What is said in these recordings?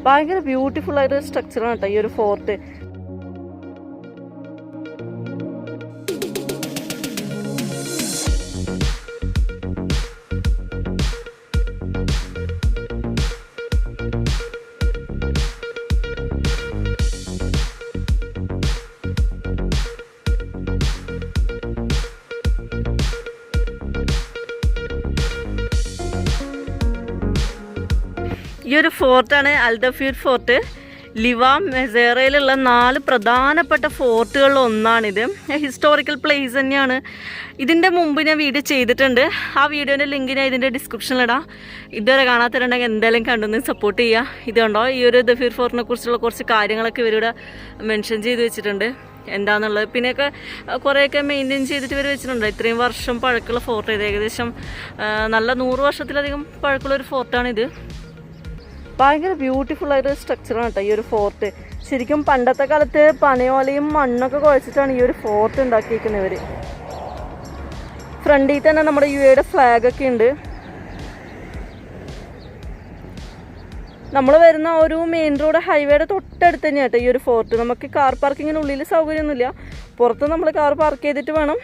ഭയങ്കര ബ്യൂട്ടിഫുൾ ആയിട്ടൊരു സ്ട്രക്ചറാണ് കേട്ടോ ഈ ഒരു ഫോർട്ട്. ഈ ഒരു ഫോർട്ടാണ് അൽദഫീർ ഫോർട്ട്. ലിവ മെസേറയിലുള്ള 4 പ്രധാനപ്പെട്ട ഫോർട്ടുകളിൽ ഒന്നാണിത്. ഹിസ്റ്റോറിക്കൽ പ്ലേസ് തന്നെയാണ്. ഇതിൻ്റെ മുമ്പ് ഞാൻ വീഡിയോ ചെയ്തിട്ടുണ്ട്. ആ വീഡിയോൻ്റെ ലിങ്ക് ഞാൻ ഇതിൻ്റെ ഡിസ്ക്രിപ്ഷനിലിടാം. ഇതുവരെ കാണാത്തവരുണ്ടെങ്കിൽ എന്തായാലും കണ്ടൊന്ന് സപ്പോർട്ട് ചെയ്യുക. ഇത് കണ്ടോ, ഈ ഒരു ദഫീർ ഫോർട്ടിനെ കുറിച്ചുള്ള കുറച്ച് കാര്യങ്ങളൊക്കെ ഇവരിവിടെ മെൻഷൻ ചെയ്ത് വെച്ചിട്ടുണ്ട് എന്താണെന്നുള്ളത്. പിന്നെയൊക്കെ കുറേയൊക്കെ മെയിൻറ്റെയിൻ ചെയ്തിട്ട് ഇവർ വെച്ചിട്ടുണ്ട്. ഇത്രയും വർഷം പഴക്കമുള്ള ഫോർട്ട് ഇത്. ഏകദേശം നല്ല 100 വർഷത്തിലധികം പഴക്കമുള്ളൊരു ഫോർട്ടാണിത്. ഭയങ്കര ബ്യൂട്ടിഫുൾ ആയിട്ടൊരു സ്ട്രക്ചറാണ് കേട്ടോ ഈ ഒരു ഫോർട്ട്. ശരിക്കും പണ്ടത്തെ കാലത്ത് പനയോലയും മണ്ണൊക്കെ കുഴച്ചിട്ടാണ് ഈ ഒരു ഫോർട്ട് ഉണ്ടാക്കിയിരിക്കുന്നത് ഇവർ. ഫ്രണ്ടിൽ തന്നെ നമ്മുടെ UAE ഫ്ലാഗൊക്കെ ഉണ്ട്. നമ്മൾ വരുന്ന ഒരു മെയിൻ റോഡ് ഹൈവേയുടെ തൊട്ടടുത്ത് തന്നെയാണ് കേട്ടോ ഈ ഒരു ഫോർട്ട്. നമുക്ക് കാർ പാർക്കിങ്ങിന് ഉള്ളിൽ സൗകര്യമൊന്നുമില്ല. പുറത്ത് നമ്മൾ കാർ പാർക്ക് ചെയ്തിട്ട് വേണം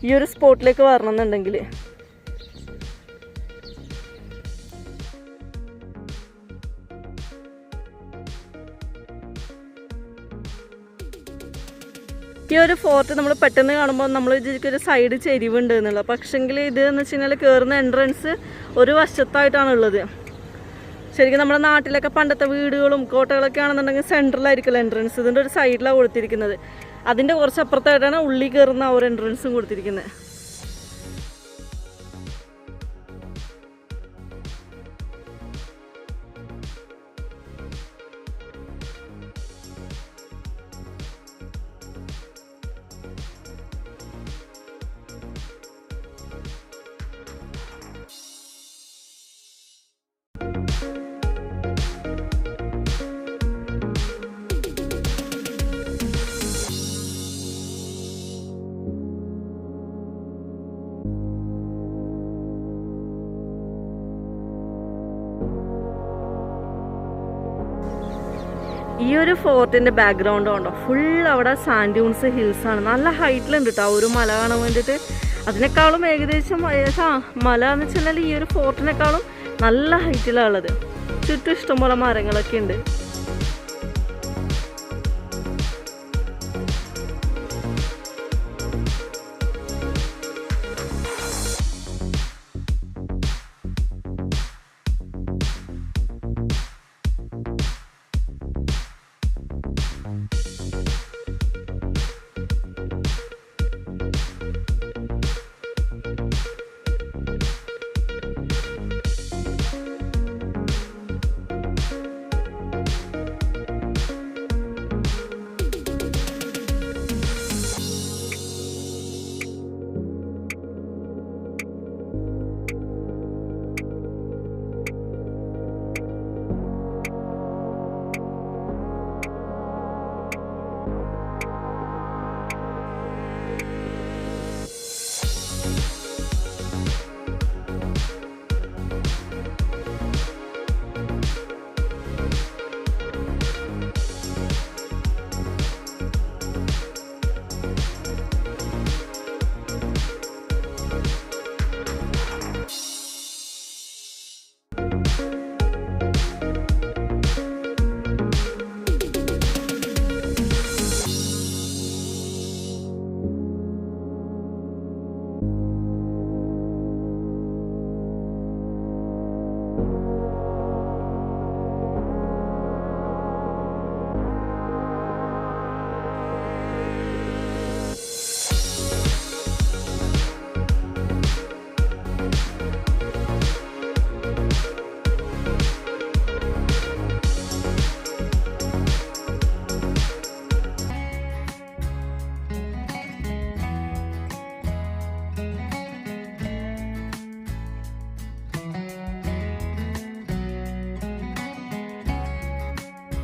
ഈ ഒരു സ്പോട്ടിലേക്ക് വരണമെന്നുണ്ടെങ്കിൽ. ഈ ഒരു ഫോർട്ട് നമ്മൾ പെട്ടെന്ന് കാണുമ്പോൾ നമ്മൾ ഒരു സൈഡ് ചെരിവുണ്ട് എന്നുള്ളത്. പക്ഷെങ്കിൽ ഇത് എന്ന് വെച്ച് കഴിഞ്ഞാൽ കയറുന്ന എൻട്രൻസ് ഒരു വശത്തായിട്ടാണുള്ളത്. ശരിക്കും നമ്മുടെ നാട്ടിലൊക്കെ പണ്ടത്തെ വീടുകളും കോട്ടകളൊക്കെ ആണെന്നുണ്ടെങ്കിൽ സെൻട്രലായിരിക്കുമല്ലോ എൻട്രൻസ്. ഇതിൻ്റെ ഒരു സൈഡിലാണ് കൊടുത്തിരിക്കുന്നത്. അതിൻ്റെ കുറച്ച് അപ്പുറത്തായിട്ടാണ് ഉള്ളിൽ കയറുന്ന ആ ഒരു എൻട്രൻസും കൊടുത്തിരിക്കുന്നത്. ഈ ഒരു ഫോർട്ടിൻ്റെ ബാക്ക്ഗ്രൗണ്ട് ഉണ്ടോ, ഫുൾ അവിടെ സാൻഡ് ഡ്യൂൺസ് ഹിൽസാണ്. നല്ല ഹൈറ്റിലുണ്ട് കേട്ടോ ഒരു മല കാണാൻ വേണ്ടിയിട്ട്. അതിനേക്കാളും ഏകദേശം മല എന്ന് വെച്ചാൽ ഈ ഒരു ഫോർട്ടിനേക്കാളും നല്ല ഹൈറ്റിലാണ് ഉള്ളത്. ചുറ്റും ഇഷ്ടംപോലെ മരങ്ങളൊക്കെ ഉണ്ട്.